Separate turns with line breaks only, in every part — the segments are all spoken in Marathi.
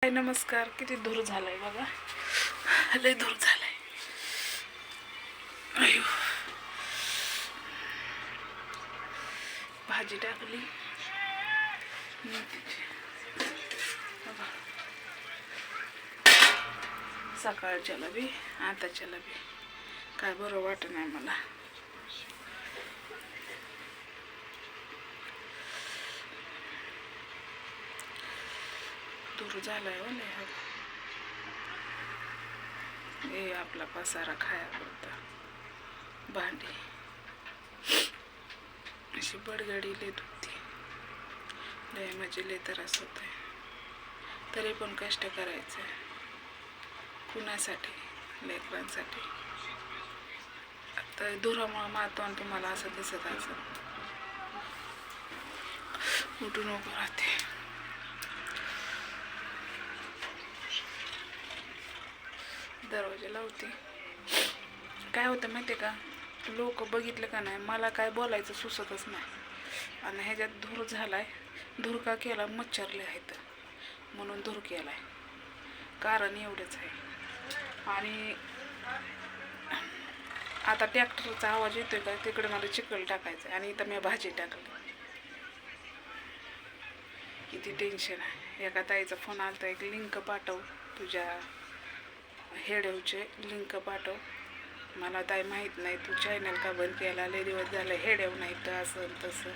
नमस्कार. किती दूर झालाय बघा, लय दूर झालाय. अयो, भाजी टाकली सकाळच्याला बी आताच्याला बी काय बरं वाटत नाही मला. दूर झालाय हो लय. हे आपला पसारा खाया पडता, भांडी अशी बडगडी लय दुखते, लय म्हणजे लय त्रास होतोय. तरी पण कष्ट करायचं कुणासाठी? लेकरांसाठी. आता धुरामुळे मारतो तुम्हाला असं दिसत असं उठून उभं राहते. दरवाजा लावते. काय होतं माहिती आहे का, लोक बघितलं का नाही, मला काय बोलायचं सुचतच नाही. आणि ह्याच्यात धूर झालाय. धूर का केला? मच्छरले आहेत म्हणून धूर केलाय. कारण एवढंच आहे. आणि आता ट्रॅक्टरचा आवाज येतोय का, तिकडे मला चिखल टाकायचं आणि इथं मी भाजी टाकली. किती टेन्शन आहे. एका ताईचा फोन आलता, एक लिंक पाठव, तुझ्या हेडवचे लिंक पाठव. मला ताई माहीत नाही, तू चॅनल का बंद केला, लय दिवस झालं हेडव नाही तर असं तसं.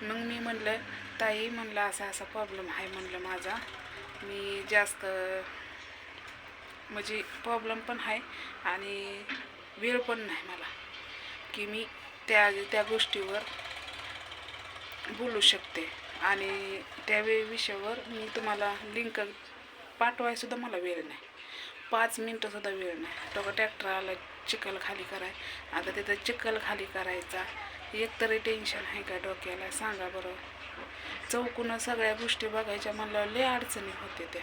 मग मी म्हणलं ताई, म्हणलं असा प्रॉब्लेम आहे म्हणलं माझा. मी जास्त म्हणजे प्रॉब्लेम पण आहे आणि वेळ पण नाही मला की मी त्या गोष्टीवर बोलू शकते. आणि त्या विषयावर मी तुम्हाला लिंक पाठवायसुद्धा मला वेळ नाही. 5 मिनटंसुद्धा वेळ नाही. तो ट्रॅक्टर आला चिखल खाली कराय, आता तिथं चिखल खाली करायचा. एकतरी टेन्शन आहे का डोक्याला? सांगा बरं. चौकून सगळ्या गोष्टी बघायच्या म्हणल्यावर लय अडचणी होते त्या.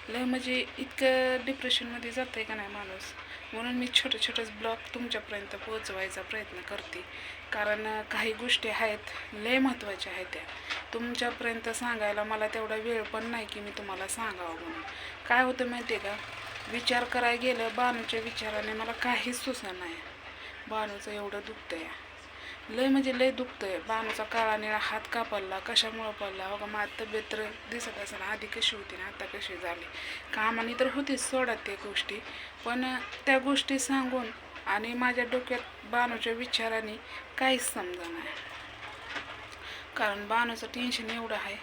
लय म्हणजे इतकं डिप्रेशनमध्ये जातं आहे का नाही माणूस. म्हणून मी छोटेच ब्लॉग तुमच्यापर्यंत पोहोचवायचा प्रयत्न करते. कारण काही गोष्टी आहेत लय महत्त्वाच्या आहेत, त्या तुमच्यापर्यंत सांगायला मला तेवढा वेळ पण नाही की मी तुम्हाला सांगावं म्हणून. काय होतं माहिती आहे का, विचार करायला गेलं बानूच्या विचाराने मला काहीच सुचना नाही. बानूचं एवढं दुखतं आहे, लय म्हणजे लय दुखतं आहे. बानूचा काळा निळा हात का पडला, कशामुळं पडला? हो का, माझी तब्येत तर दिसत असेल आधी कशी होती ना आता कशी झाली. कामाने तर होतीच सोडा त्या गोष्टी, पण त्या गोष्टी सांगून आणि माझ्या डोक्यात बानूच्या विचाराने काहीच समजा नाही. कारण बानूचं टेन्शन एवढं आहे.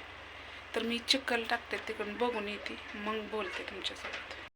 तर मी चिखल टाकते, तिकडून बघून येते, मग बोलते तुमच्यासोबत.